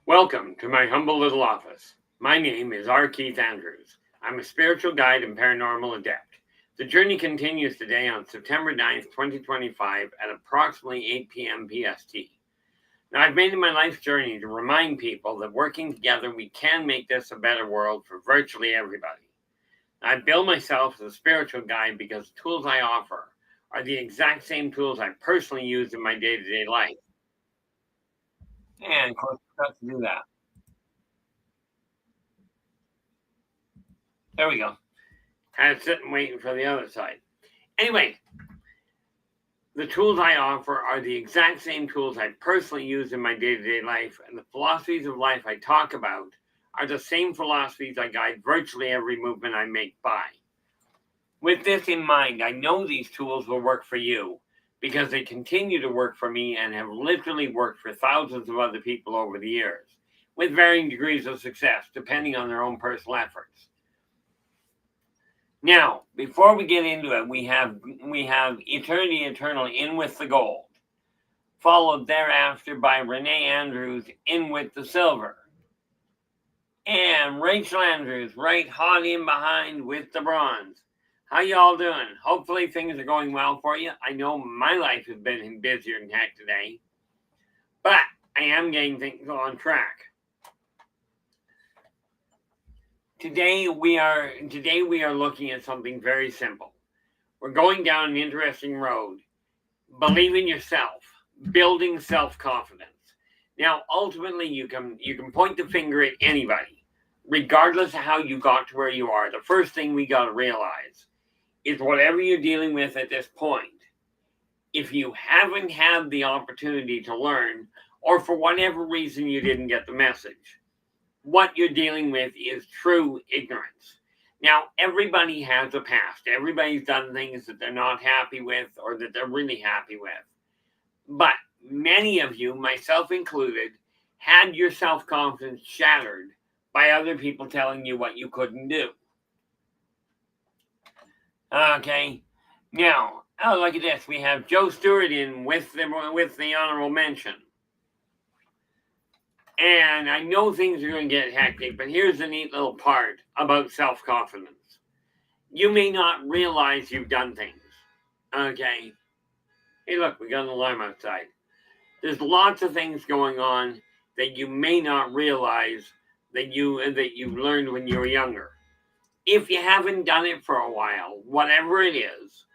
Welcome to my humble little office. My name is R. Keith Andrews. I'm a spiritual guide and paranormal adept. The journey continues today on September 9th, 2025 at approximately 8 p.m. PST. Now, I've made it my life's journey to remind people that working together, we can make this a better world for virtually everybody. I bill myself as a spiritual guide because the tools I offer are the exact same tools I personally use in my day-to-day life. And of course, I got to do that. There we go. Kind of sitting waiting for the other side. Anyway, the tools I offer are the exact same tools I personally use in my day-to-day life, and the philosophies of life I talk about are the same philosophies I guide virtually every movement I make by. With this in mind, I know these tools will work for you because they continue to work for me and have literally worked for thousands of other people over the years, with varying degrees of success depending on their own personal efforts. Now, before we get into it, we have Eternity Eternal, In With the Gold, followed thereafter by Renee Andrews, In With the Silver, and Rachel Andrews, right hot in behind with the bronze. How y'all doing? Hopefully things are going well for you. I know my life has been busier than heck today, but I am getting things on track. Today we are looking at something very simple. We're going down an interesting road. Believe in yourself, building self-confidence. Now, ultimately, you can point the finger at anybody, regardless of how you got to where you are. The first thing we got to realize is whatever you're dealing with at this point, if you haven't had the opportunity to learn, or for whatever reason you didn't get the message, what you're dealing with is true ignorance. Now, everybody has a past. Everybody's done things that they're not happy with or that they're really happy with. But many of you, myself included, had your self-confidence shattered by other people telling you what you couldn't do. Okay, now, look at this. We have Joe Stewart in with the honorable mention. And I know things are going to get hectic, but here's the neat little part about self-confidence. You may not realize you've done things. Okay. Hey, look, we got an alarm outside. There's lots of things going on that you may not realize that you've learned when you were younger. If you haven't done it for a while, whatever it is,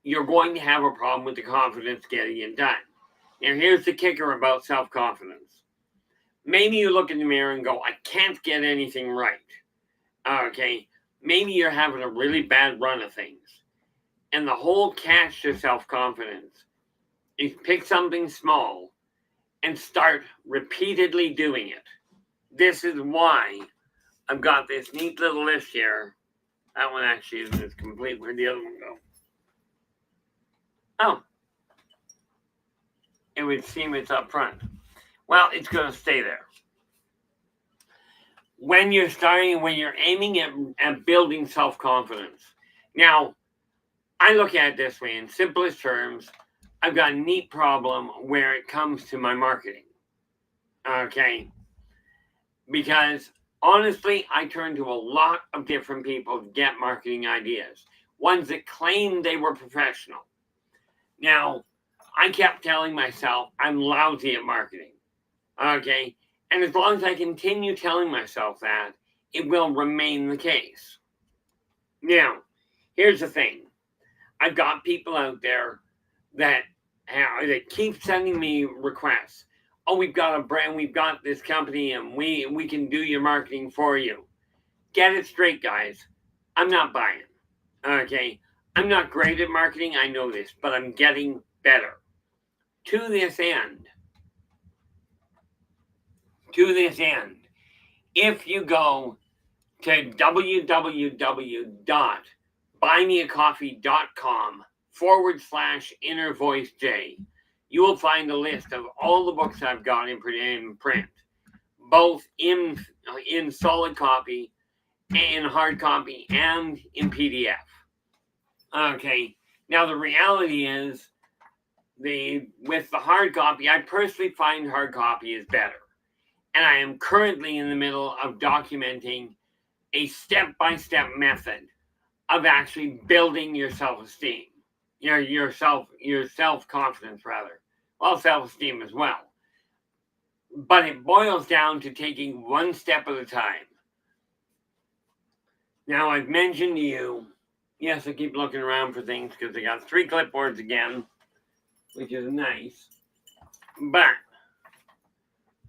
you're going to have a problem with the confidence getting it done. Now, here's the kicker about self-confidence. Maybe you look in the mirror and go, I can't get anything right. Okay, maybe you're having a really bad run of things. And the whole catch to self-confidence is pick something small and start repeatedly doing it. This is why I've got this neat little list here. That one actually isn't as complete. Where'd the other one go? Oh. It would seem it's up front. Well, it's going to stay there. When you're aiming at building self-confidence. Now, I look at it this way, in simplest terms, I've got a neat problem where it comes to my marketing. Okay? Because honestly, I turn to a lot of different people to get marketing ideas. Ones that claim they were professional. Now, I kept telling myself I'm lousy at marketing. Okay? And as long as I continue telling myself that, it will remain the case. Now, here's the thing. I've got people out there that keep sending me requests. Oh, we've got this company, and we can do your marketing for you. Get it straight, guys. I'm not buying. Okay? I'm not great at marketing, I know this, but I'm getting better. To this end, if you go to www.buymeacoffee.com/innervoicej, you will find a list of all the books I've got in print, both in solid copy, in hard copy, and in PDF. Okay, now the reality is, with the hard copy, I personally find hard copy is better. And I am currently in the middle of documenting a step-by-step method of actually building your self-esteem, your self-confidence rather. Well, self-esteem as well. But it boils down to taking one step at a time. Now, I've mentioned to you, yes, I keep looking around for things because I got 3 clipboards again, which is nice. But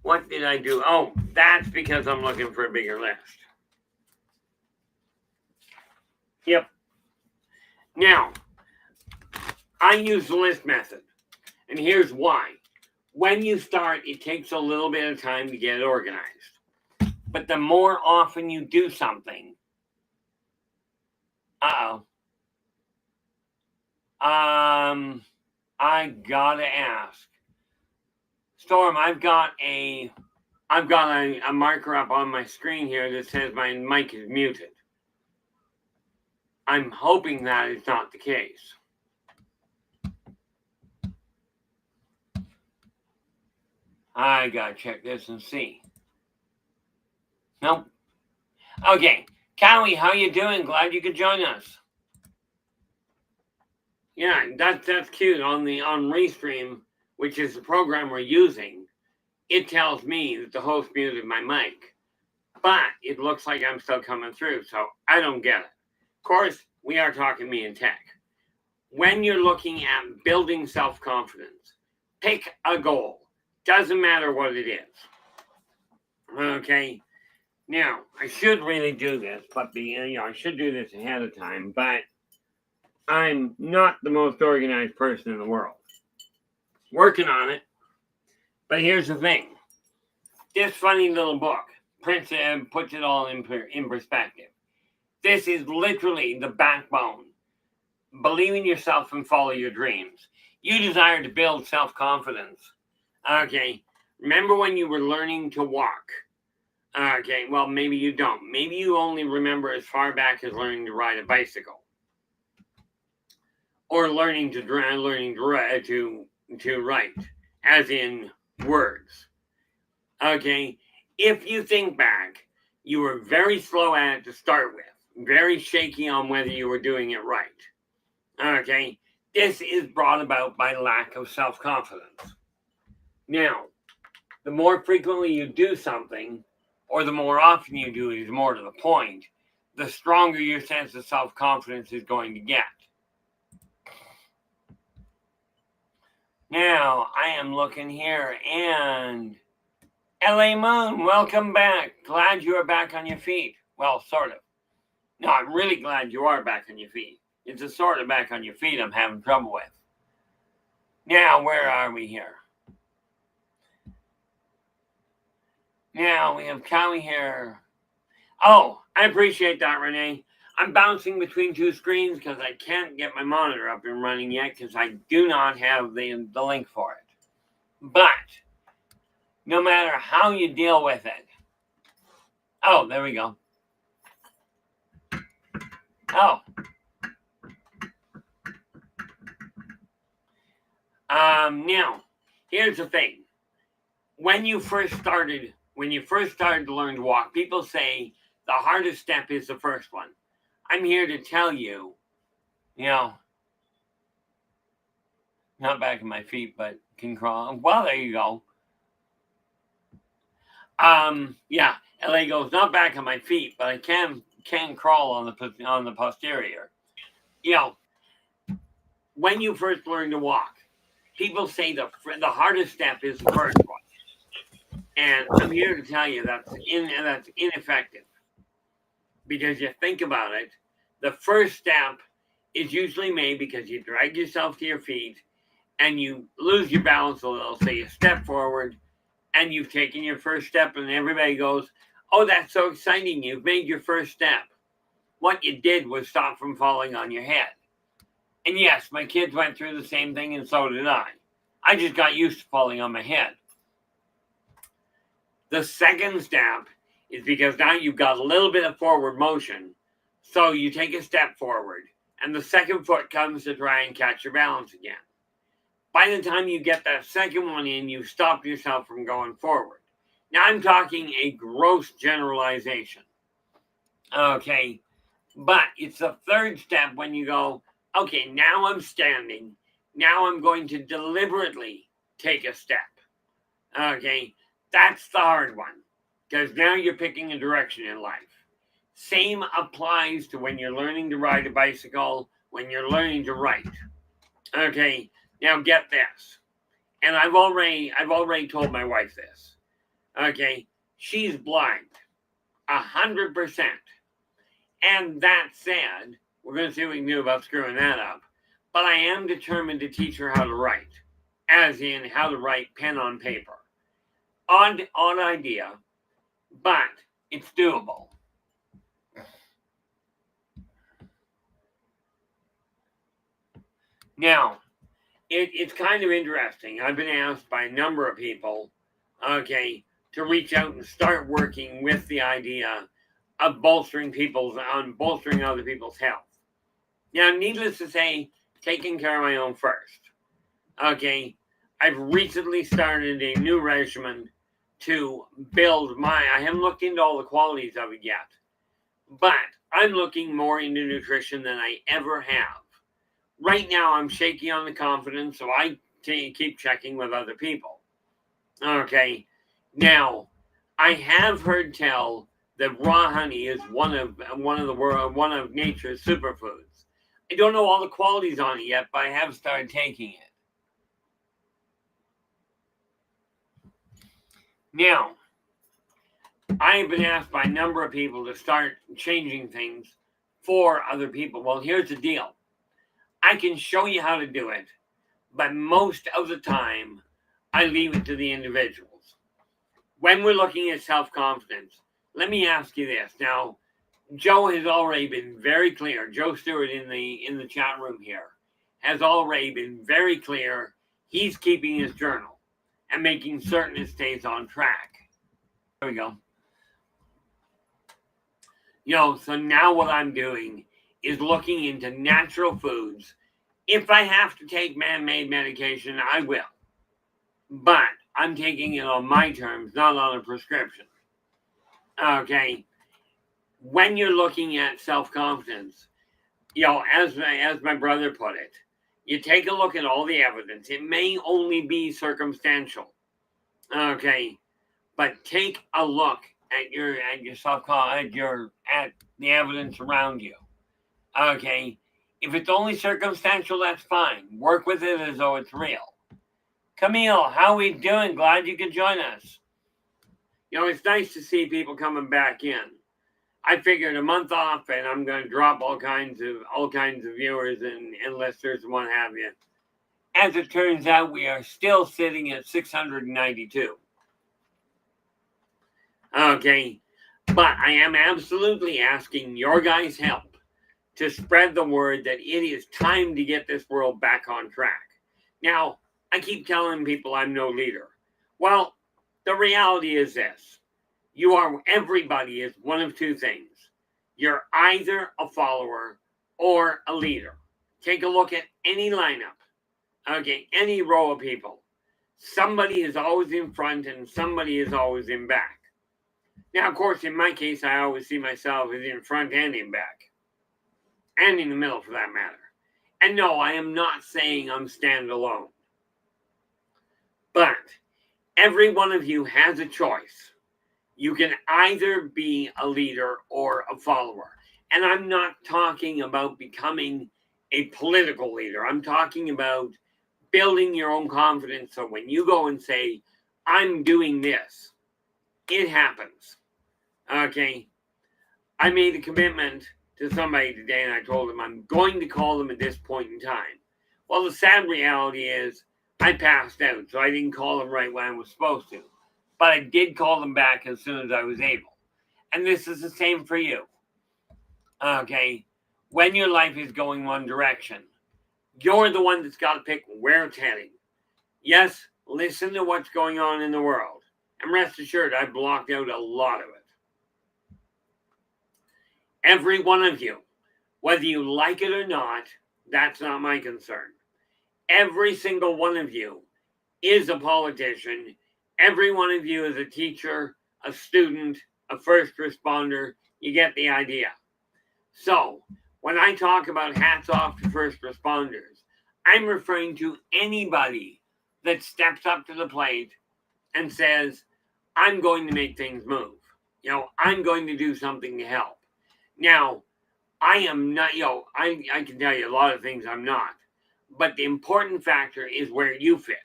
what did I do? Oh, that's because I'm looking for a bigger list. Yep. Now, I use the list method, and here's why. When you start, it takes a little bit of time to get it organized. But the more often you do something, I gotta ask. Storm, I've got a marker up on my screen here that says my mic is muted. I'm hoping that is not the case. I gotta check this and see. Nope. Okay, Cowie, how you doing? Glad you could join us. Yeah, that's cute. On Restream, which is the program we're using, it tells me that the host muted my mic, but it looks like I'm still coming through, so I don't get it. Of course, we are talking me and tech. When you're looking at building self-confidence, pick a goal. Doesn't matter what it is. Okay. Now, I should really do this, but I should do this ahead of time, but I'm not the most organized person in the world. Working on it. But here's the thing. This funny little book puts it all in perspective. This is literally the backbone. Believe in yourself and follow your dreams. You desire to build self-confidence. Okay. Remember when you were learning to walk? Okay, well, maybe you don't. Maybe you only remember as far back as learning to ride a bicycle. Or learning to write, as in words. Okay, if you think back, you were very slow at it to start with, very shaky on whether you were doing it right. Okay, this is brought about by lack of self-confidence. Now, the more frequently you do something, or the more often you do it is more to the point, the stronger your sense of self-confidence is going to get. Now, I am looking here, and LA Moon, welcome back. Glad you are back on your feet. Well, sort of. No, I'm really glad you are back on your feet. It's a sort of back on your feet I'm having trouble with. Now, where are we here? Now, we have Cowie here. Oh, I appreciate that, Renee. I'm bouncing between 2 screens because I can't get my monitor up and running yet because I do not have the link for it. But no matter how you deal with it. Oh, there we go. Oh. Now, here's the thing. When you first started to learn to walk, people say the hardest step is the first one. I'm here to tell you, not back on my feet, but can crawl. Well, there you go. Yeah, LA goes, not back on my feet, but I can crawl on the posterior. When you first learn to walk, people say the hardest step is the first one. And I'm here to tell you that's ineffective. Because you think about it, the first step is usually made because you drag yourself to your feet and you lose your balance a little. So you step forward and you've taken your first step and everybody goes, oh, that's so exciting. You've made your first step. What you did was stop from falling on your head. And yes, my kids went through the same thing and so did I. I just got used to falling on my head. The second step is because now you've got a little bit of forward motion. So you take a step forward and the second foot comes to try and catch your balance again. By the time you get that second one in, you've stopped yourself from going forward. Now I'm talking a gross generalization. Okay. But it's the third step when you go, okay, now I'm standing. Now I'm going to deliberately take a step. Okay. That's the hard one. Because now you're picking a direction in life. Same applies to when you're learning to ride a bicycle, when you're learning to write. Okay, now get this. And I've already told my wife this. Okay, she's blind. 100%. And that said, we're going to see what we can do about screwing that up. But I am determined to teach her how to write. As in how to write pen on paper. Odd idea, but it's doable. Now, it's kind of interesting. I've been asked by a number of people, okay, to reach out and start working with the idea of bolstering other people's health. Now, needless to say, taking care of my own first. Okay, I've recently started a new regimen to build I haven't looked into all the qualities of it yet, but I'm looking more into nutrition than I ever have. Right now, I'm shaky on the confidence, so I keep checking with other people. Okay, now I have heard tell that raw honey is one of nature's superfoods. I don't know all the qualities on it yet, but I have started taking it. Now, I have been asked by a number of people to start changing things for other people. Well, here's the deal. I can show you how to do it, but most of the time, I leave it to the individuals. When we're looking at self-confidence, let me ask you this. Now, Joe has already been very clear. Joe Stewart in the chat room here has already been very clear. He's keeping his journal and making certain it stays on track. There we go. So now what I'm doing is looking into natural foods. If I have to take man-made medication, I will. But I'm taking it on my terms, not on a prescription. Okay. When you're looking at self-confidence, as my brother put it, you take a look at all the evidence. It may only be circumstantial. Okay. But take a look at your at the evidence around you. Okay. If it's only circumstantial, that's fine. Work with it as though it's real. Camille, how are we doing? Glad you could join us. It's nice to see people coming back in. I figured a month off and I'm going to drop all kinds of viewers and listeners and what have you. As it turns out, we are still sitting at 692. Okay. But I am absolutely asking your guys' help to spread the word that it is time to get this world back on track. Now, I keep telling people I'm no leader. Well, the reality is this. Everybody is one of two things. You're either a follower or a leader. Take a look at any lineup. Okay, any row of people. Somebody is always in front and somebody is always in back. Now, of course, in my case, I always see myself as in front and in back. And in the middle, for that matter. And no, I am not saying I'm standalone. But every one of you has a choice. You can either be a leader or a follower. And I'm not talking about becoming a political leader. I'm talking about building your own confidence so when you go and say, I'm doing this, it happens. Okay? I made a commitment to somebody today and I told them I'm going to call them at this point in time. Well, the sad reality is I passed out, so I didn't call them right when I was supposed to. But I did call them back as soon as I was able. And this is the same for you. Okay? When your life is going one direction, you're the one that's got to pick where it's heading. Yes, listen to what's going on in the world. And rest assured, I've blocked out a lot of it. Every one of you, whether you like it or not, that's not my concern. Every single one of you is a politician Every one of you is a teacher, a student, a first responder. You get the idea. So, when I talk about hats off to first responders, I'm referring to anybody that steps up to the plate and says, I'm going to make things move. I'm going to do something to help. Now, I am not, I can tell you a lot of things I'm not. But the important factor is where you fit.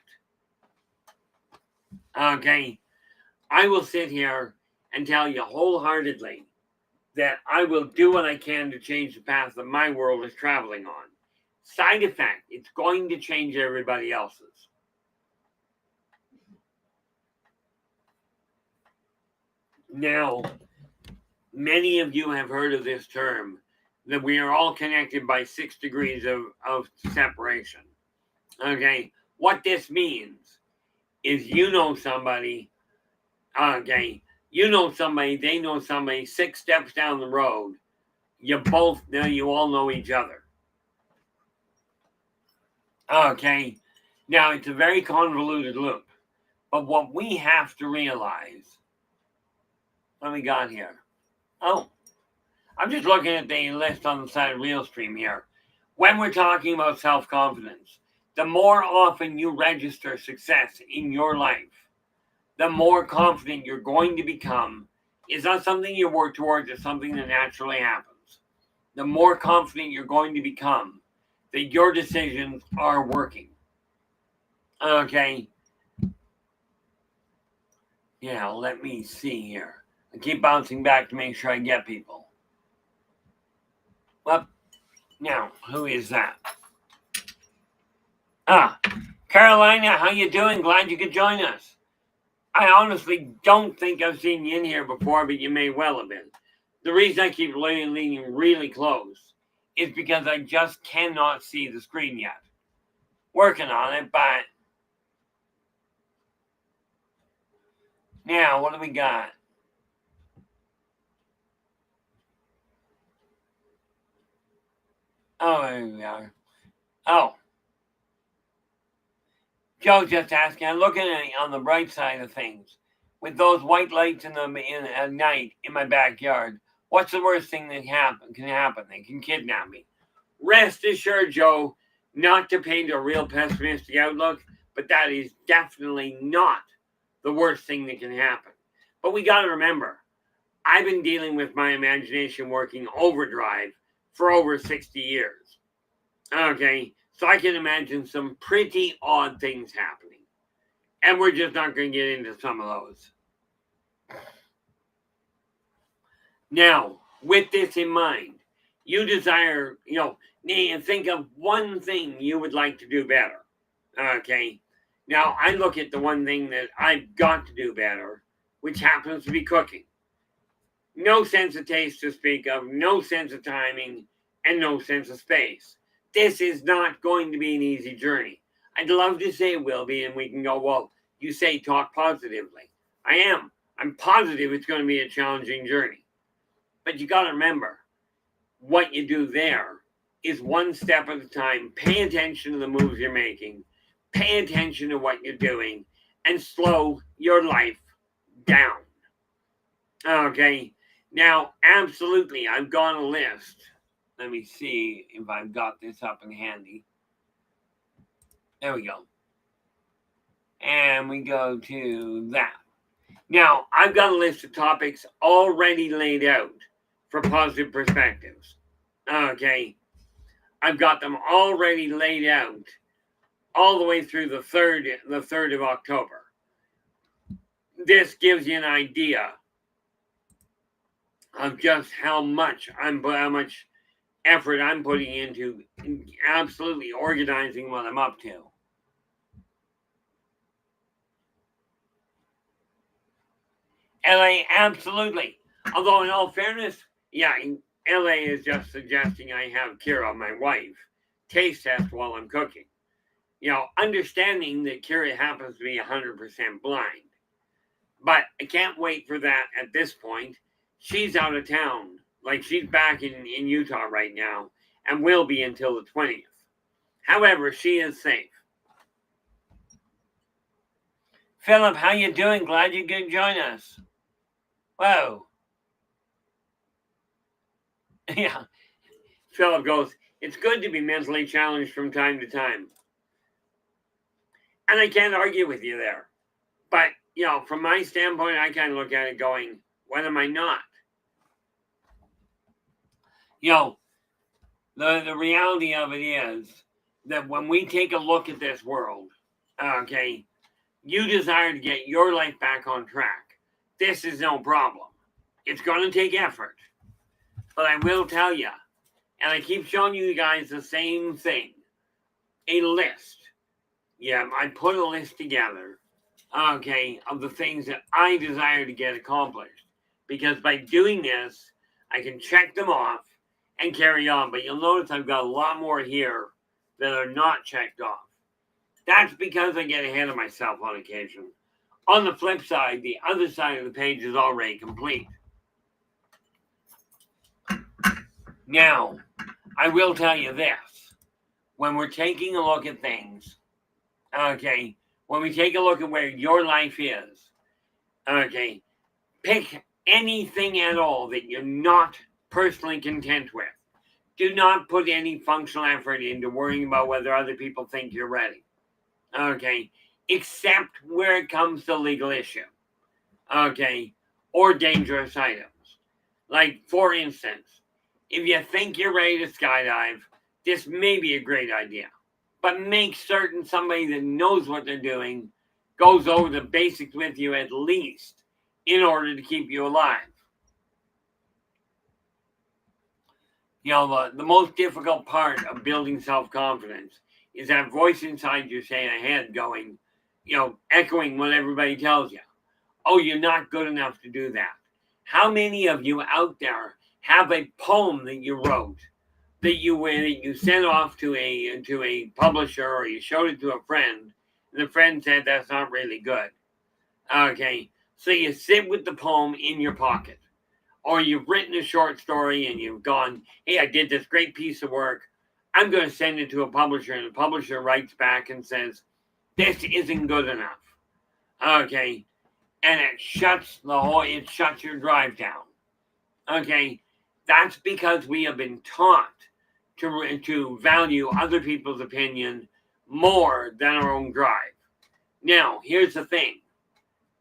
Okay? I will sit here and tell you wholeheartedly that I will do what I can to change the path that my world is traveling on. Side effect, it's going to change everybody else's. Now, many of you have heard of this term, that we are all connected by 6 degrees of separation. Okay? What this means is you know somebody, okay, you know somebody, they know somebody 6 steps down the road. You all know each other. Okay, now it's a very convoluted loop, but what we have to realize, what we got here? Oh, I'm just looking at the list on the side of Realstream here. When we're talking about self-confidence, the more often you register success in your life, the more confident you're going to become. It's not something you work towards, it's something that naturally happens. The more confident you're going to become that your decisions are working. Okay. Yeah, let me see here. I keep bouncing back to make sure I get people. Well, now, who is that? Carolina, how you doing? Glad you could join us. I honestly don't think I've seen you in here before, but you may well have been. The reason I keep leaning really close is because I just cannot see the screen yet. Working on it, but now, what do we got? Oh, there we are. Oh. Joe just asking, I'm looking at it on the bright side of things. With those white lights at night in my backyard, what's the worst thing that can happen? They can kidnap me. Rest assured, Joe, not to paint a real pessimistic outlook, but that is definitely not the worst thing that can happen. But we got to remember, I've been dealing with my imagination working overdrive for over 60 years. Okay, so I can imagine some pretty odd things happening. And we're just not going to get into some of those. Now, with this in mind, you desire, think of one thing you would like to do better. Okay, now I look at the one thing that I've got to do better, which happens to be cooking. No sense of taste to speak of, no sense of timing, and no sense of space. This is not going to be an easy journey. I'd love to say it will be, and we can go, well, you say talk positively. I am. I'm positive it's going to be a challenging journey. But you got to remember, what you do there is one step at a time. Pay attention to the moves you're making. Pay attention to what you're doing, and slow your life down. Okay. Now, absolutely, I've got a list. Let me see if I've got this up and handy. There we go. And we go to that. Now, I've got a list of topics already laid out for positive perspectives. Okay. I've got them already laid out all the way through the 3rd of October. This gives you an idea of just how much effort I'm putting into absolutely organizing what I'm up to. LA, absolutely. Although in all fairness, yeah, LA is just suggesting I have Kira, my wife, taste test while I'm cooking. Understanding that Kira happens to be 100% blind. But I can't wait for that at this point. She's out of town. Like, she's back in Utah right now and will be until the 20th. However, she is safe. Philip, how you doing? Glad you could join us. Whoa. Yeah. Philip goes, it's good to be mentally challenged from time to time. And I can't argue with you there. But, from my standpoint, I kind of look at it going, when am I not? The reality of it is that when we take a look at this world, okay, you desire to get your life back on track. This is no problem. It's going to take effort. But I will tell you, and I keep showing you guys the same thing, a list. Yeah, I put a list together, okay, of the things that I desire to get accomplished. Because by doing this, I can check them off and carry on. But you'll notice I've got a lot more here that are not checked off. That's because I get ahead of myself on occasion. On the flip side, the other side of the page is already complete. Now, I will tell you this. When we're taking a look at things, okay, when we take a look at where your life is, okay, pick anything at all that you're not personally content with. Do not put any functional effort into worrying about whether other people think you're ready. Okay, except where it comes to legal issue. Okay, or dangerous items. Like, for instance, if you think you're ready to skydive, this may be a great idea. But make certain somebody that knows what they're doing goes over the basics with you at least in order to keep you alive. The most difficult part of building self-confidence is that voice inside you saying ahead going, echoing what everybody tells you. Oh, you're not good enough to do that. How many of you out there have a poem that you wrote that you sent off to a publisher, or you showed it to a friend, and the friend said that's not really good? Okay, so you sit with the poem in your pocket, or you've written a short story and you've gone, hey, I did this great piece of work. I'm going to send it to a publisher, and the publisher writes back and says, this isn't good enough. Okay, and it shuts your drive down. Okay, that's because we have been taught to value other people's opinion more than our own drive. Now, here's the thing.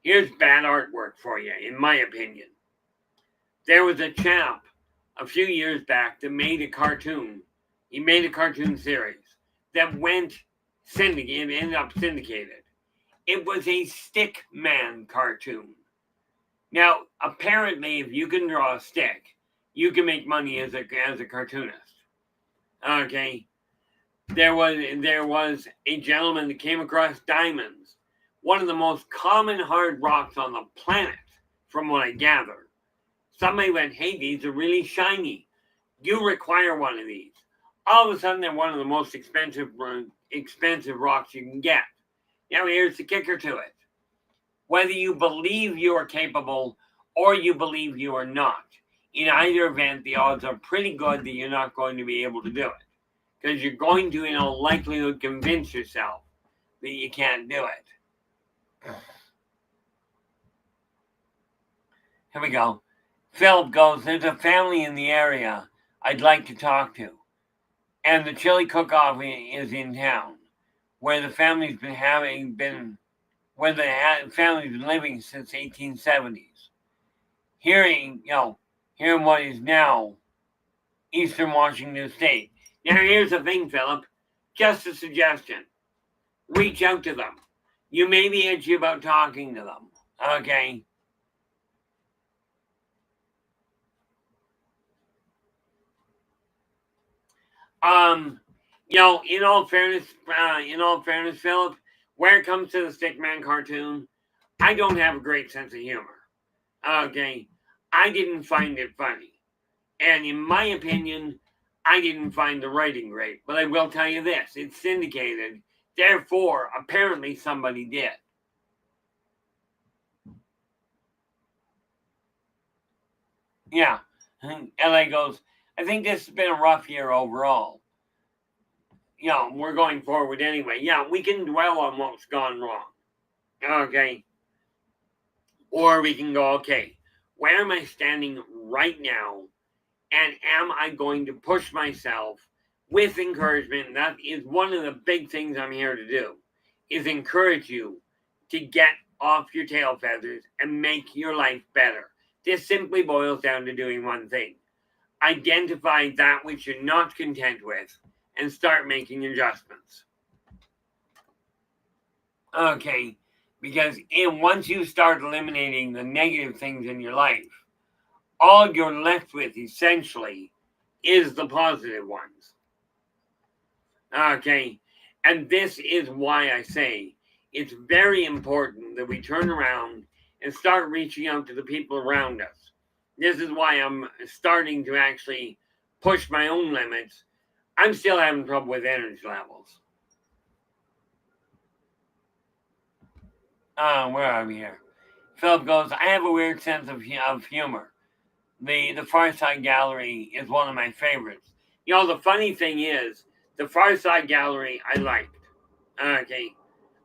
Here's bad artwork for you, in my opinion. There was a chap a few years back that made a cartoon. He made a cartoon series that ended up syndicated. It was a stick man cartoon. Now, apparently, if you can draw a stick, you can make money as a cartoonist. Okay, there was a gentleman that came across diamonds, one of the most common hard rocks on the planet, from what I gather. Somebody went, hey, these are really shiny. You require one of these. All of a sudden, they're one of the most expensive rocks you can get. Now, here's the kicker to it. Whether you believe you are capable or you believe you are not, in either event, the odds are pretty good that you're not going to be able to do it. Because you're going to, in all likelihood, convince yourself that you can't do it. Here we go. Philip goes, there's a family in the area I'd like to talk to. And the chili cook-off is in town, where the family's been living since 1870s. Hearing what is now Eastern Washington State. Now, here's the thing, Philip. Just a suggestion. Reach out to them. You may be itchy about talking to them. Okay? In all fairness, Philip, where it comes to the Stickman cartoon, I don't have a great sense of humor. Okay? I didn't find it funny. And in my opinion, I didn't find the writing great. But I will tell you this. It's syndicated. Therefore, apparently somebody did. Yeah. LA goes, I think this has been a rough year overall. We're going forward anyway. Yeah, we can dwell on what's gone wrong. Okay. Or we can go, okay, where am I standing right now? And am I going to push myself with encouragement? That is one of the big things I'm here to do, is encourage you to get off your tail feathers and make your life better. This simply boils down to doing one thing. Identify that which you're not content with and start making adjustments. Okay, because once you start eliminating the negative things in your life, all you're left with essentially is the positive ones. Okay, and this is why I say it's very important that we turn around and start reaching out to the people around us. This is why I'm starting to actually push my own limits. I'm still having trouble with energy levels. Where are we here? Philip goes, I have a weird sense of humor. The Far Side Gallery is one of my favorites. You know, the funny thing is, the Far Side Gallery I liked. Okay,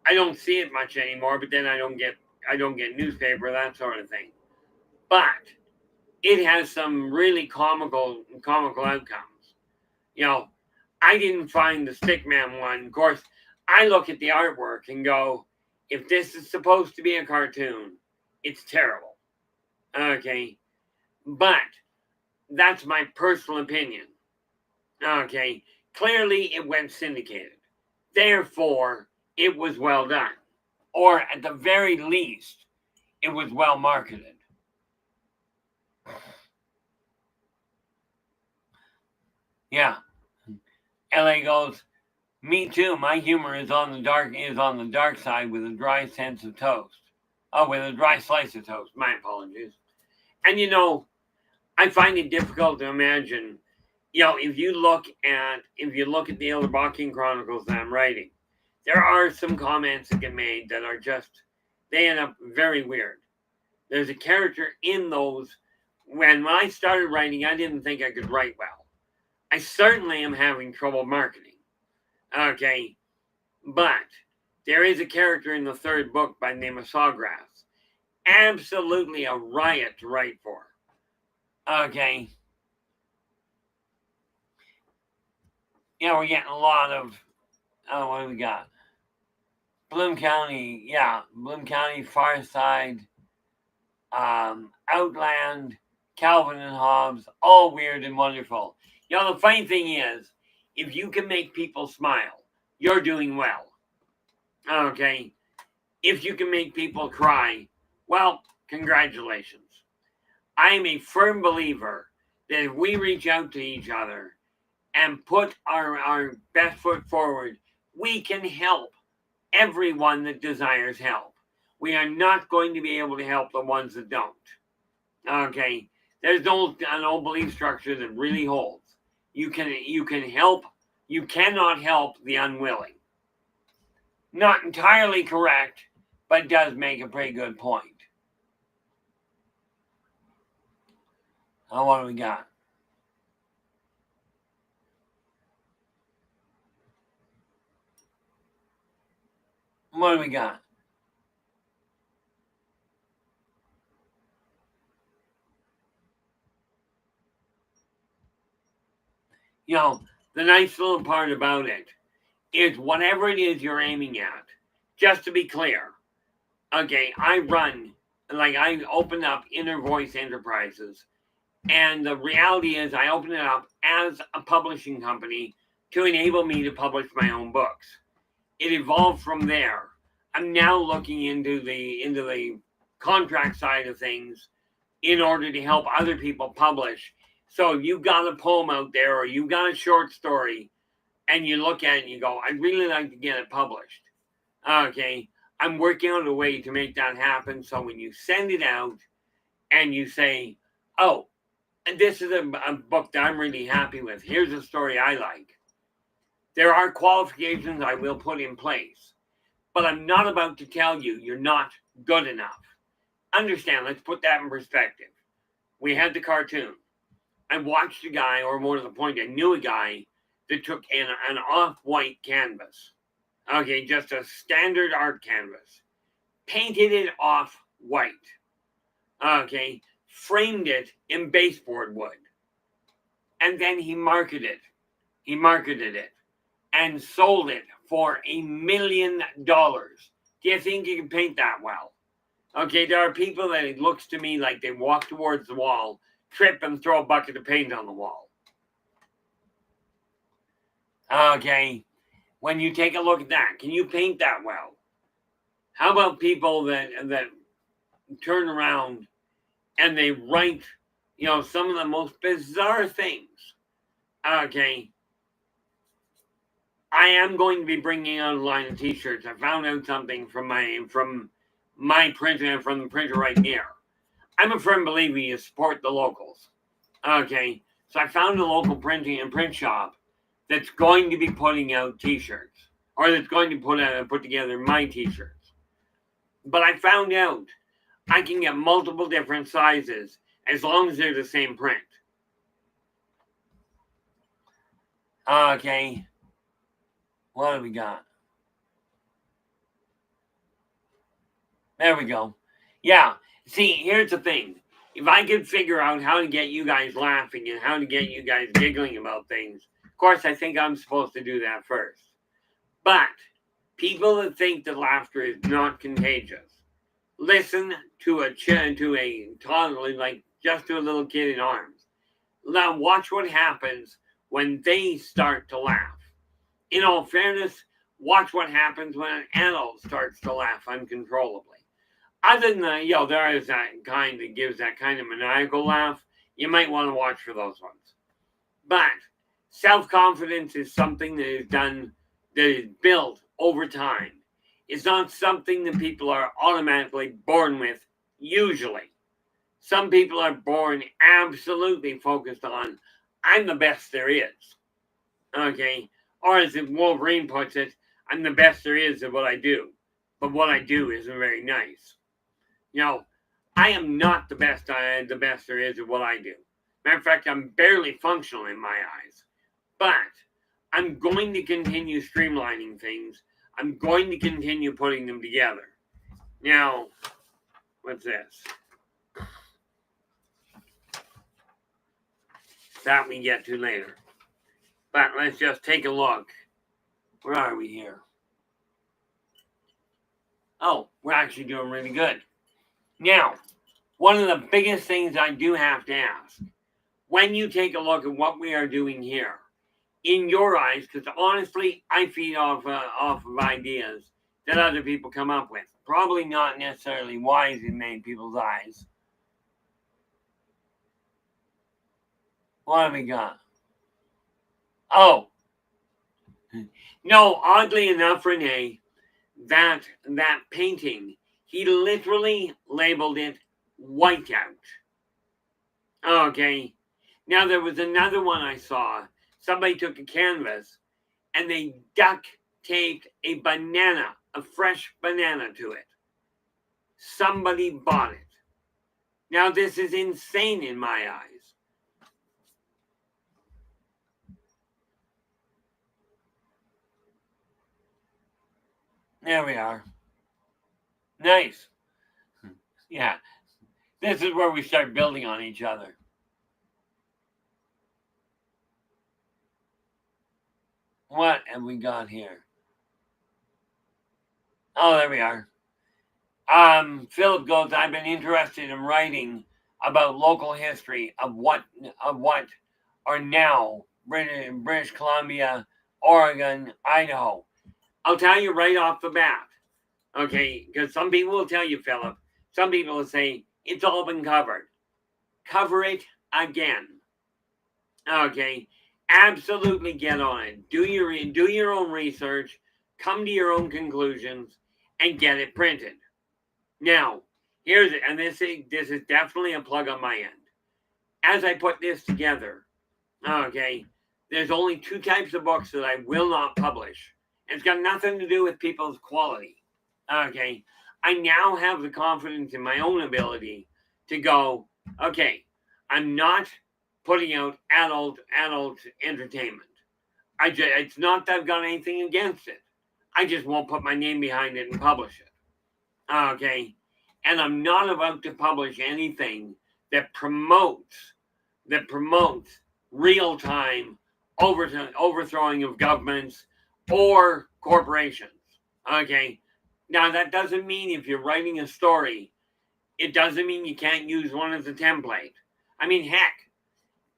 I don't see it much anymore, but then I don't get newspaper, that sort of thing. But it has some really comical outcomes. You know, I didn't find the Stickman one. Of course, I look at the artwork and go, if this is supposed to be a cartoon, it's terrible. Okay, but that's my personal opinion. Okay, clearly it went syndicated. Therefore, it was well done. Or at the very least, it was well marketed. Yeah. LA goes, me too. My humor is on the dark side with a dry sense of toast. Oh, with a dry slice of toast. My apologies. And you know, I find it difficult to imagine, you know, if you look at the Elderbachian Chronicles that I'm writing, there are some comments that get made that are just, they end up very weird. There's a character in those. When I started writing, I didn't think I could write well. I certainly am having trouble marketing. Okay, but there is a character in the third book by the name of Sawgrass. Absolutely a riot to write for. Okay. Yeah, we're getting a lot of, oh, what do we got? Bloom County, yeah, Bloom County, Far Side, Outland, Calvin and Hobbes, all weird and wonderful. You know, the funny thing is, if you can make people smile, you're doing well. Okay? If you can make people cry, well, congratulations. I am a firm believer that if we reach out to each other and put our best foot forward, we can help everyone that desires help. We are not going to be able to help the ones that don't. Okay, there's an old belief structure that really holds. You can help. You cannot help the unwilling. Not entirely correct, but does make a pretty good point. What do we got? What do we got? You know, the nice little part about it is whatever it is you're aiming at, just to be clear, okay, I open up Inner Voice Enterprises, and the reality is I open it up as a publishing company to enable me to publish my own books. It evolved from there. I'm now looking into the contract side of things in order to help other people publish. So if you've got a poem out there or you've got a short story and you look at it and you go, I'd really like to get it published. Okay, I'm working on a way to make that happen. So when you send it out and you say, oh, this is a book that I'm really happy with. Here's a story I like. There are qualifications I will put in place, but I'm not about to tell you you're not good enough. Understand, let's put that in perspective. We had the cartoon. I watched a guy, or more to the point, I knew a guy that took an off-white canvas. Okay, just a standard art canvas. painted it off white, okay, framed it in baseboard wood, and then he marketed it and sold it for $1 million. Do you think you can paint that well? Okay, there are people that it looks to me like they walk towards the wall, trip, and throw a bucket of paint on the wall. Okay, when you take a look at that, can you paint that well? How about people that turn around and they write, some of the most bizarre things? Okay, I am going to be bringing out a line of T-shirts. I found out something from my printer, from the printer right here. I'm a firm believer you support the locals. Okay, so I found a local printing and print shop that's going to be putting out T-shirts, or that's going to put together my T-shirts. But I found out I can get multiple different sizes as long as they're the same print. Okay, what do we got? There we go. Yeah, see, here's the thing. If I could figure out how to get you guys laughing and how to get you guys giggling about things, of course, I think I'm supposed to do that first. But people that think that laughter is not contagious, listen to a toddler, like just to a little kid in arms. Now watch what happens when they start to laugh. In all fairness, watch what happens when an adult starts to laugh uncontrollably. Other than that, there is that kind that gives that kind of maniacal laugh. You might want to watch for those ones. But self-confidence is something that is built over time. It's not something that people are automatically born with, usually. Some people are born absolutely focused on, I'm the best there is. Okay? Or as Wolverine puts it, I'm the best there is at what I do. But what I do isn't very nice. I am not the best there is at what I do. Matter of fact, I'm barely functional in my eyes. But I'm going to continue streamlining things. I'm going to continue putting them together. Now, what's this? That we get to later. But let's just take a look. Where are we here? Oh, we're actually doing really good. Now, one of the biggest things I do have to ask, when you take a look at what we are doing here, in your eyes, because honestly, I feed off of ideas that other people come up with. Probably not necessarily wise in many people's eyes. What have we got? Oh. No, oddly enough, Renee, that painting, he literally labeled it whiteout. Okay. Now, there was another one I saw. Somebody took a canvas and they duct taped a fresh banana to it. Somebody bought it. Now, this is insane in my eyes. There we are. Nice. Yeah. This is where we start building on each other. What have we got here? Oh, there we are. Philip goes, I've been interested in writing about local history of what are now British Columbia, Oregon, Idaho. I'll tell you right off the bat. Okay, because some people will tell you, Philip. Some people will say, it's all been covered. Cover it again. Okay, absolutely get on it. Do your own research, come to your own conclusions, and get it printed. Now, here's it, and this is definitely a plug on my end. As I put this together, okay, there's only 2 types of books that I will not publish. It's got nothing to do with people's quality. Okay, I now have the confidence in my own ability to go, okay, I'm not putting out adult entertainment. It's not that I've got anything against it. I just won't put my name behind it and publish it. Okay. And I'm not about to publish anything that promotes real-time overthrowing of governments or corporations. Okay. Now that doesn't mean if you're writing a story, it doesn't mean you can't use one as a template. I mean, heck,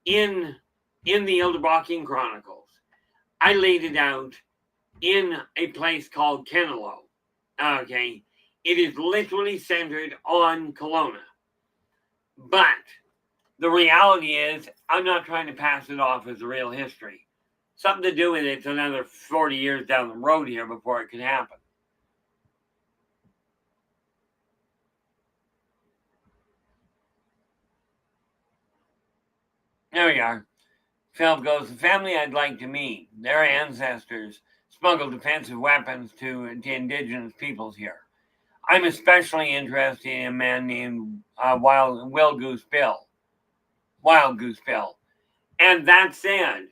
in the Ildebrockian Chronicles, I laid it out in a place called Kenelo. Okay. It is literally centered on Kelowna. But the reality is, I'm not trying to pass it off as a real history. Something to do with it's another 40 years down the road here before it can happen. There we are. Philip goes, the family I'd like to meet, their ancestors smuggled defensive weapons to indigenous peoples here. I'm especially interested in a man named Wild Goose Bill. And that said,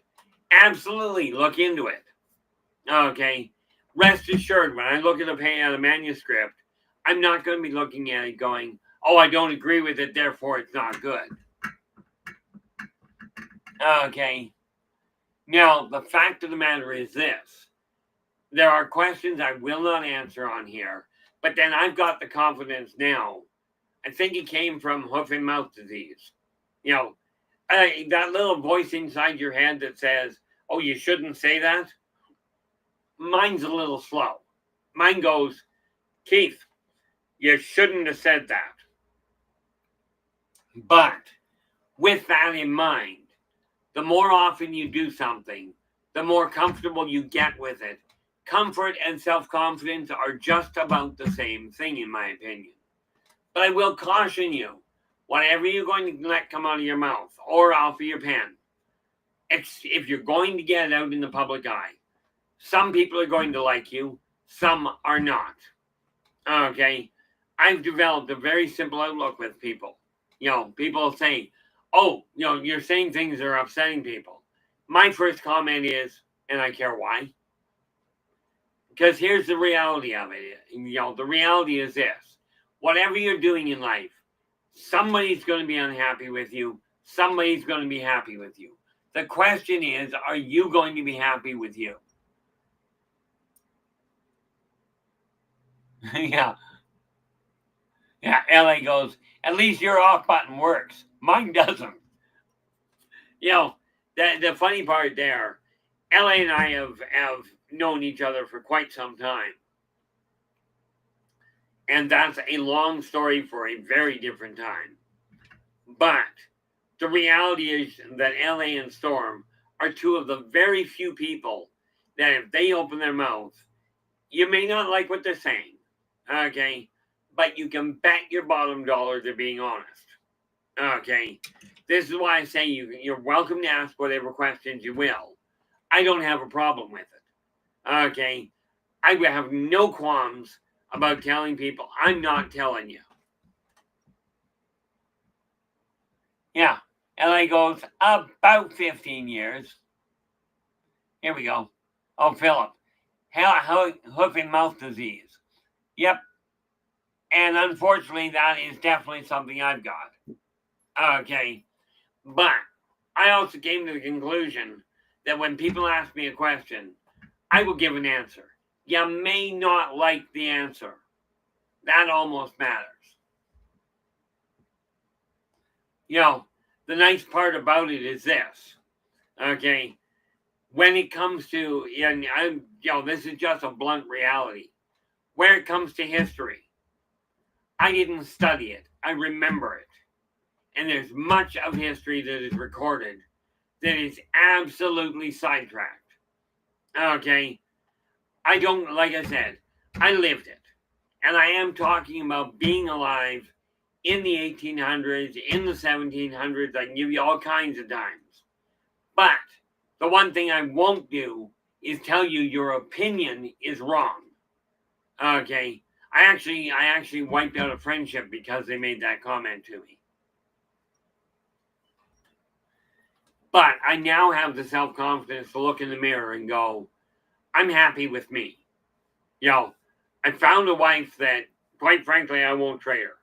absolutely look into it. Okay. Rest assured, when I look at a manuscript, I'm not going to be looking at it going, oh, I don't agree with it, therefore it's not good. Okay. Now, the fact of the matter is this. There are questions I will not answer on here, but then I've got the confidence now. I think it came from hoof and mouth disease. You know, that little voice inside your head that says, oh, you shouldn't say that. Mine's a little slow. Mine goes, Keith, you shouldn't have said that. But with that in mind, the more often you do something, the more comfortable you get with it. Comfort and self-confidence are just about the same thing, in my opinion. But I will caution you, whatever you're going to let come out of your mouth or off of your pen, if you're going to get it out in the public eye, some people are going to like you, some are not. Okay? I've developed a very simple outlook with people. You know, people say, oh, you know, you're saying things that are upsetting people. My first comment is, and I care why. Because here's the reality of it. You know, the reality is this. Whatever you're doing in life, somebody's going to be unhappy with you. Somebody's going to be happy with you. The question is, are you going to be happy with you? Yeah. Yeah, LA goes, at least your off button works. Mine doesn't. You know, the funny part there, LA and I have known each other for quite some time. And that's a long story for a very different time. But the reality is that LA and Storm are two of the very few people that if they open their mouth, you may not like what they're saying, okay? But you can bet your bottom dollar they're being honest, okay? This is why I say you're welcome to ask whatever questions you will. I don't have a problem with it, okay? I have no qualms about telling people I'm not telling you. Yeah, LA goes about 15 years. Here we go. Oh, Philip. Hoof and mouth disease. Yep. And unfortunately, that is definitely something I've got. Okay. But I also came to the conclusion that when people ask me a question, I will give an answer. You may not like the answer. That almost matters. You know, the nice part about it is this. Okay. When it comes to, and this is just a blunt reality. Where it comes to history, I didn't study it. I remember it. And there's much of history that is recorded that is absolutely sidetracked. Okay? Like I said, I lived it. And I am talking about being alive in the 1800s, in the 1700s. I can give you all kinds of times. But the one thing I won't do is tell you your opinion is wrong. Okay? I actually wiped out a friendship because they made that comment to me. But I now have the self-confidence to look in the mirror and go, I'm happy with me. You know, I found a wife that quite frankly, I won't trade her.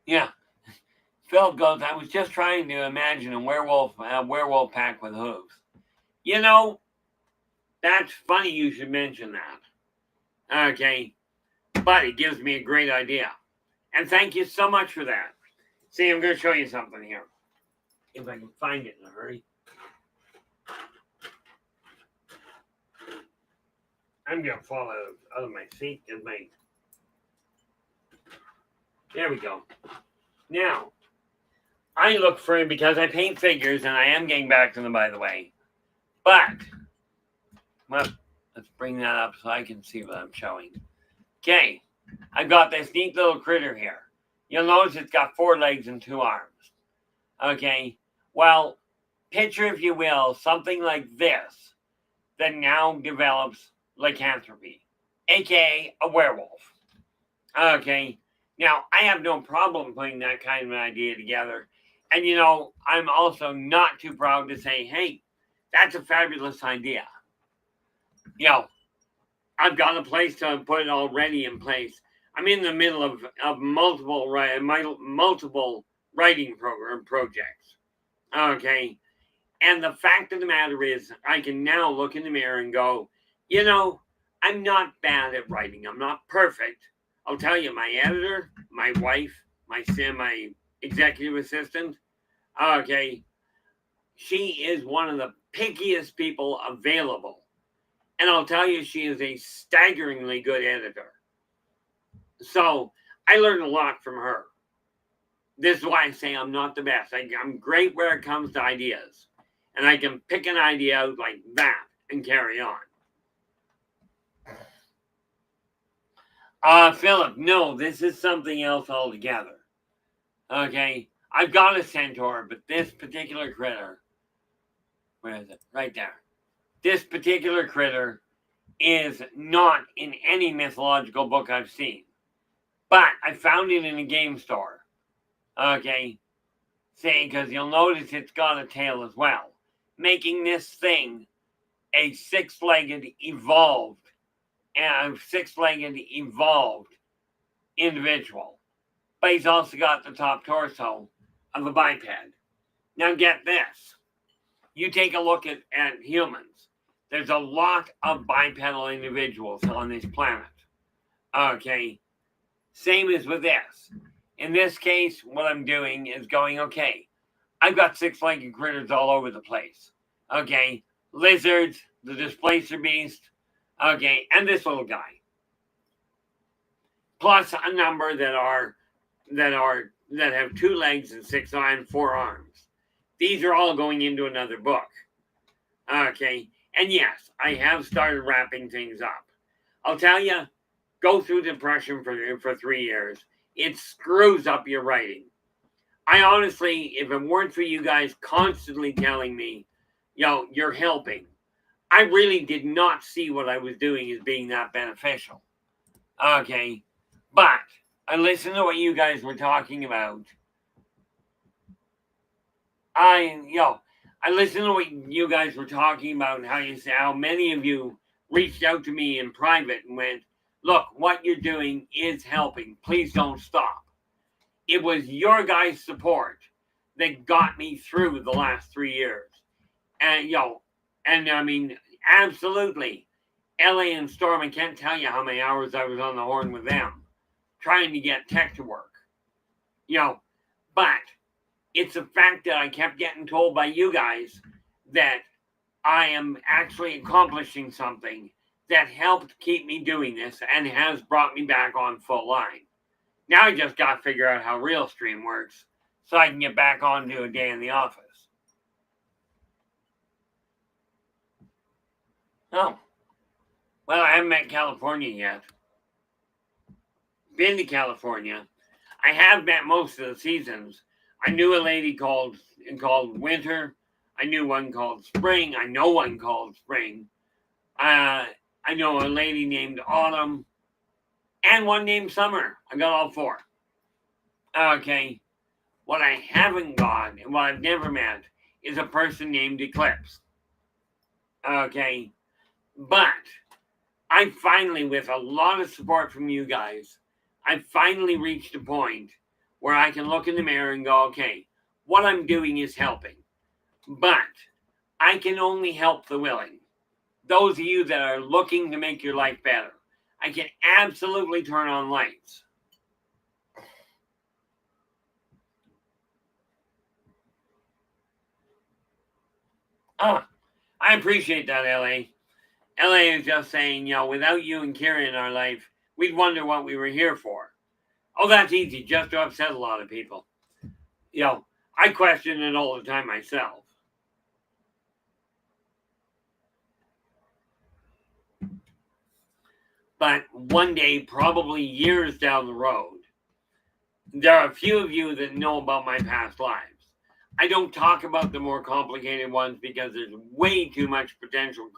Yeah. Phil goes, I was just trying to imagine a werewolf pack with hooves. You know, that's funny you should mention that. Okay. But it gives me a great idea. And thank you so much for that. See, I'm going to show you something here. If I can find it in a hurry. I'm going to fall out of my seat. There we go. Now, I look for it because I paint figures, and I am getting back to them, by the way. But, well, let's bring that up so I can see what I'm showing. Okay, I've got this neat little critter here. You'll notice it's got 4 legs and 2 arms. Okay, well, picture, if you will, something like this that now develops lycanthropy, aka a werewolf. Okay, now I have no problem putting that kind of an idea together. And you know, I'm also not too proud to say, hey, that's a fabulous idea. You know, I've got a place to put it already in place. I'm in the middle of multiple writing program projects. Okay. And the fact of the matter is, I can now look in the mirror and go, you know, I'm not bad at writing. I'm not perfect. I'll tell you, my editor, my wife, my executive assistant, okay, she is one of the pickiest people available. And I'll tell you, she is a staggeringly good editor. So I learned a lot from her. This is why I say I'm not the best. I'm great where it comes to ideas. And I can pick an idea out like that and carry on. Philip, no, this is something else altogether. Okay, I've got a centaur, but this particular critter, where is it? Right there. This particular critter is not in any mythological book I've seen. But I found it in a game store. Okay, see, because you'll notice it's got a tail as well, making this thing a six-legged evolved individual. But he's also got the top torso of a biped. Now get this. You take a look at humans. There's a lot of bipedal individuals on this planet. Okay. Same as with this. In this case, what I'm doing is going, okay, I've got 6-legged critters all over the place. Okay. Lizards, the displacer beast, okay, and this little guy. Plus a number that have 2 legs and 4 arms. These are all going into another book. Okay. And yes, I have started wrapping things up. I'll tell you, go through depression for 3 years. It screws up your writing. I honestly, if it weren't for you guys constantly telling me, you're helping, I really did not see what I was doing as being that beneficial. Okay. But I listened to what you guys were talking about. I listened to what you guys were talking about and how many of you reached out to me in private and went, look, what you're doing is helping. Please don't stop. It was your guys' support that got me through the last 3 years. And, I mean, absolutely. LA and Storm, I can't tell you how many hours I was on the horn with them trying to get tech to work. But it's the fact that I kept getting told by you guys that I am actually accomplishing something that helped keep me doing this and has brought me back on full line. Now I just got to figure out how Realstream works so I can get back on to a day in the office. Oh. Well, I haven't met California yet. Been to California. I have met most of the seasons. I knew a lady called Winter. I knew one called Spring. I know one called Spring. I know a lady named Autumn. And one named Summer. I got all 4. Okay. What I haven't got and what I've never met is a person named Eclipse. Okay. But I finally, with a lot of support from you guys, I finally reached a point where I can look in the mirror and go, okay, what I'm doing is helping. But I can only help the willing. Those of you that are looking to make your life better, I can absolutely turn on lights. I appreciate that, LA. LA is just saying, without you and Kira in our life, we'd wonder what we were here for. Oh, that's easy, just to upset a lot of people. I question it all the time myself. But one day, probably years down the road, there are a few of you that know about my past lives. I don't talk about the more complicated ones because there's way too much potential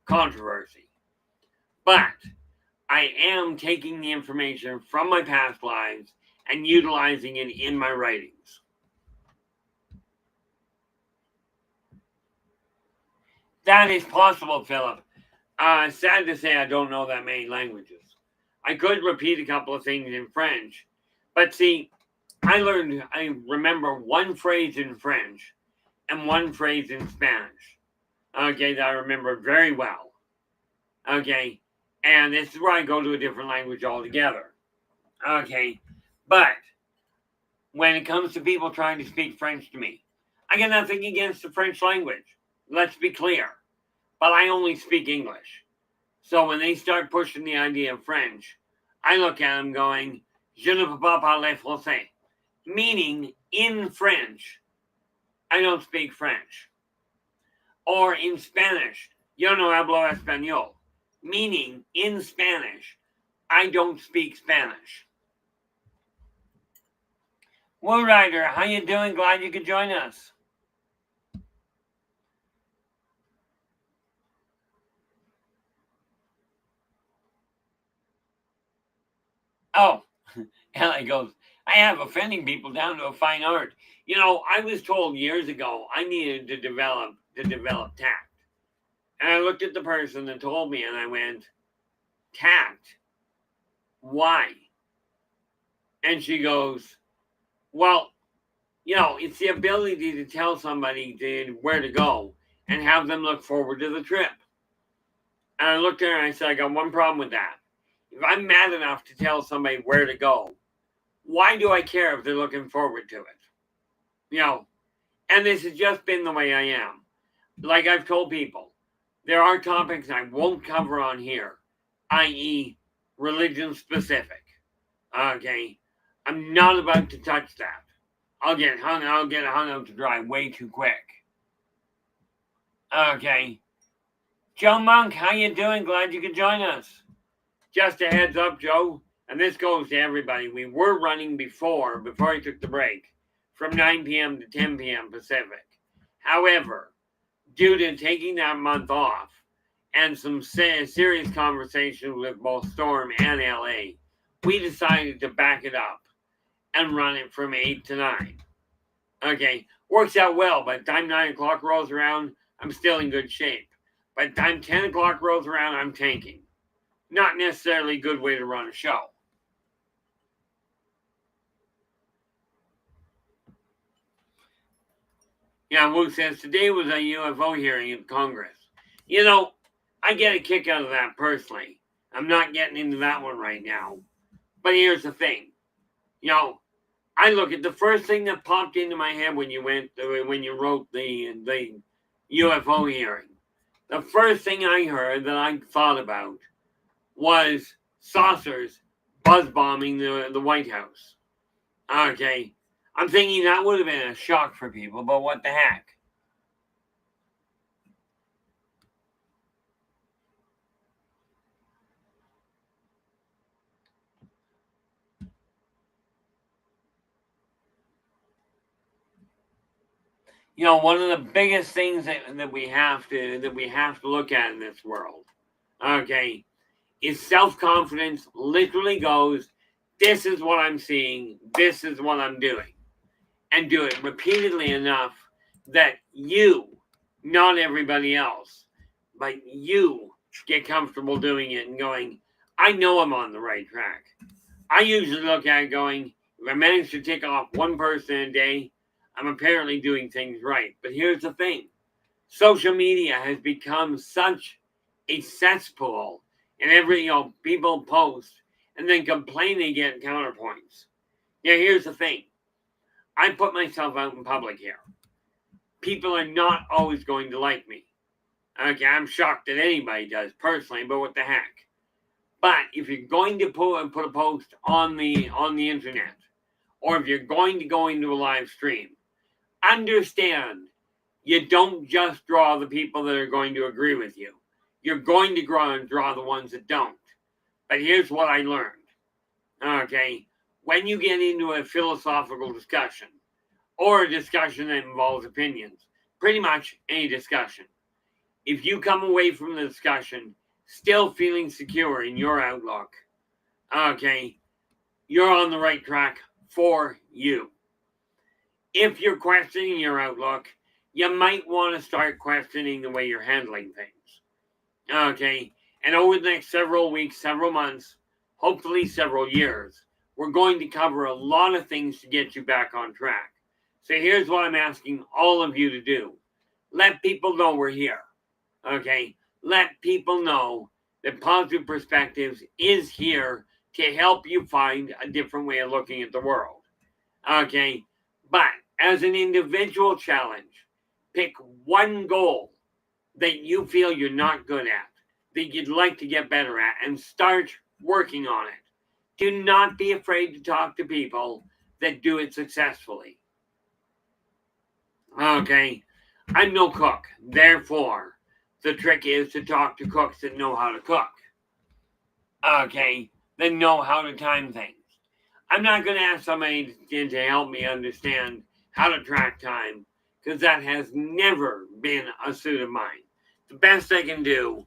controversy. But I am taking the information from my past lives and utilizing it in my writings. That is possible, Philip. Sad to say I don't know that many languages. I could repeat a couple of things in French, but see, I remember one phrase in French and one phrase in Spanish. Okay, that I remember very well. Okay, and this is where I go to a different language altogether. Okay, but when it comes to people trying to speak French to me, I got nothing against the French language. Let's be clear. But I only speak English. So when they start pushing the idea of French, I look at them going, je ne peux pas parler français. Meaning, in French, I don't speak French. Or in Spanish, yo no hablo español. Meaning, in Spanish, I don't speak Spanish. Woo Rider, how you doing? Glad you could join us. Oh, Ellie goes, I have offending people down to a fine art. I was told years ago I needed to develop tact. And I looked at the person that told me and I went, tact? Why? And she goes, well, it's the ability to tell somebody where to go and have them look forward to the trip. And I looked at her and I said, I got one problem with that. If I'm mad enough to tell somebody where to go, why do I care if they're looking forward to it? And this has just been the way I am. Like I've told people, there are topics I won't cover on here, i.e. religion specific. Okay? I'm not about to touch that. I'll get hung out to dry way too quick. Okay. Joe Monk, how you doing? Glad you could join us. Just a heads up, Joe, and this goes to everybody. We were running before I took the break, from 9 p.m. to 10 p.m. Pacific. However, due to taking that month off and some serious conversations with both Storm and LA, we decided to back it up and run it from 8 to 9. Okay, works out well. By the time 9 o'clock rolls around, I'm still in good shape. By the time 10 o'clock rolls around, I'm tanking. Not necessarily a good way to run a show. Yeah, Wu says, today was a UFO hearing in Congress. I get a kick out of that personally. I'm not getting into that one right now. But here's the thing. I look at the first thing that popped into my head when you wrote the UFO hearing. The first thing I heard that I thought about was saucers buzz bombing the White House. Okay. I'm thinking that would have been a shock for people, but what the heck? One of the biggest things that we have to look at in this world, okay, is self-confidence literally goes this is what I'm seeing, this is what I'm doing. And do it repeatedly enough that you, not everybody else, but you get comfortable doing it and going, I know I'm on the right track. I usually look at it going, if I manage to tick off one person a day, I'm apparently doing things right. But here's the thing. Social media has become such a cesspool, and people post and then complain they get counterpoints. Now, here's the thing. I put myself out in public here. People are not always going to like me. Okay, I'm shocked that anybody does personally, but what the heck? But if you're going to put a post on the internet, or if you're going to go into a live stream, understand you don't just draw the people that are going to agree with you. You're going to draw the ones that don't. But here's what I learned. Okay, when you get into a philosophical discussion, or a discussion that involves opinions, pretty much any discussion, if you come away from the discussion still feeling secure in your outlook, okay, you're on the right track for you. If you're questioning your outlook, you might want to start questioning the way you're handling things. Okay, and over the next several weeks, several months, hopefully several years, we're going to cover a lot of things to get you back on track. So here's what I'm asking all of you to do. Let people know we're here. Okay, let people know that Positive Perspectives is here to help you find a different way of looking at the world. Okay, but as an individual challenge, pick one goal that you feel you're not good at, that you'd like to get better at, and start working on it. Do not be afraid to talk to people that do it successfully. Okay, I'm no cook, therefore, the trick is to talk to cooks that know how to cook. Okay, that know how to time things. I'm not going to ask somebody to help me understand how to track time, because that has never been a suit of mine. The best I can do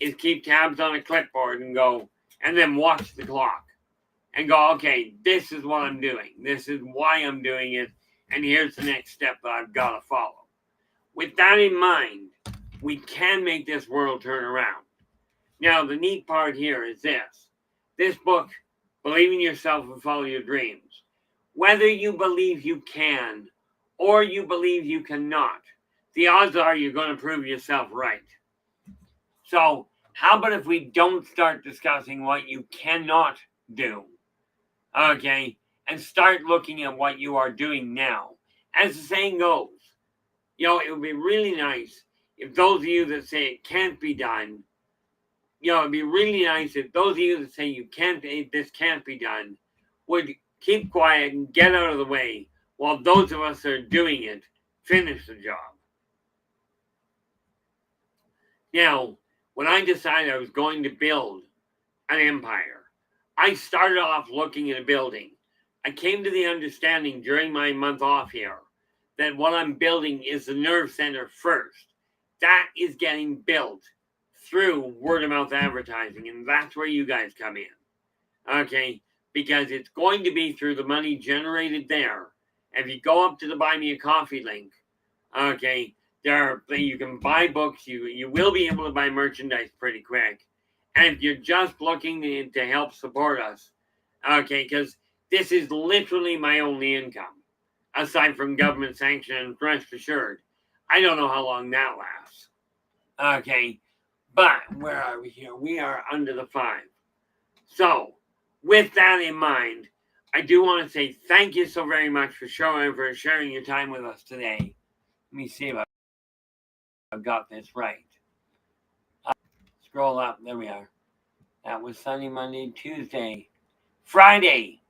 is keep tabs on a clipboard and go, and then watch the clock and go, okay, this is what I'm doing. This is why I'm doing it. And here's the next step that I've got to follow. With that in mind, we can make this world turn around. Now, the neat part here is this. This book, Believe in Yourself and Follow Your Dreams. Whether you believe you can or you believe you cannot, the odds are you're going to prove yourself right. So, how about if we don't start discussing what you cannot do? Okay, and start looking at what you are doing now. As the saying goes, it would be really nice if those of you that say it can't be done, it'd be really nice if those of you that say this can't be done, would keep quiet and get out of the way while those of us that are doing it finish the job. Now, when I decided I was going to build an empire, I started off looking at a building. I came to the understanding during my month off here that what I'm building is the nerve center first. That is getting built through word of mouth advertising, and that's where you guys come in. Okay, because it's going to be through the money generated there. If you go up to the Buy Me a Coffee link, okay, you can buy books, you will be able to buy merchandise pretty quick. And if you're just looking to help support us, okay, because this is literally my only income, aside from government sanction, and rest assured, I don't know how long that lasts. Okay, but where are we here? We are under the 5. So, with that in mind, I do want to say thank you so very much for sharing your time with us today. Let me see if I've got this right. Scroll up. There we are. That was Sunday, Monday, Tuesday. Friday,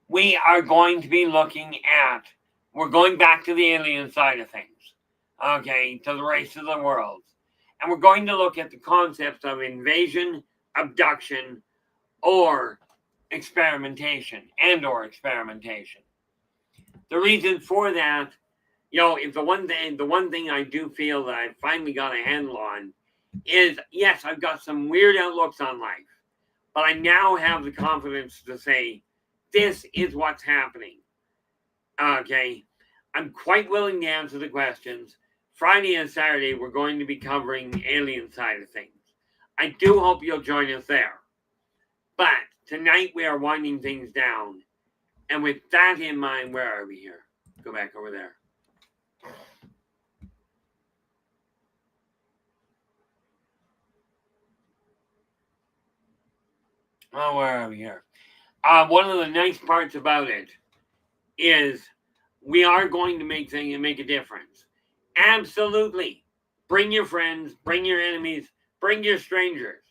we are going to be we're going back to the alien side of things. Okay, to the race of the world. And we're going to look at the concepts of invasion, abduction, or experimentation. The reason for that, if the one thing I do feel that I finally got a handle on is, yes, I've got some weird outlooks on life, but I now have the confidence to say, this is what's happening. Okay. I'm quite willing to answer the questions. Friday and Saturday, we're going to be covering alien side of things. I do hope you'll join us there. But tonight we are winding things down. And with that in mind, where are we here? Go back over there. Oh, where are we here? One of the nice parts about it is we are going to make things and make a difference. Absolutely. Bring your friends, bring your enemies, bring your strangers.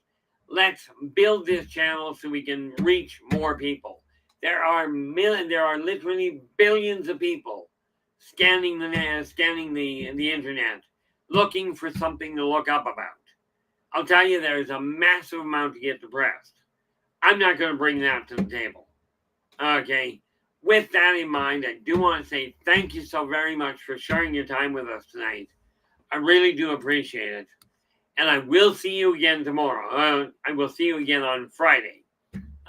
Let's build this channel so we can reach more people. There are literally billions of people scanning the internet, looking for something to look up about. I'll tell you, there's a massive amount to get depressed. I'm not going to bring that to the table. Okay. With that in mind, I do want to say thank you so very much for sharing your time with us tonight. I really do appreciate it. And I will see you again tomorrow. I will see you again on Friday.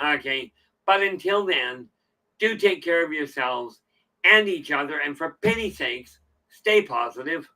Okay. But until then, do take care of yourselves and each other. And for pity's sakes, stay positive.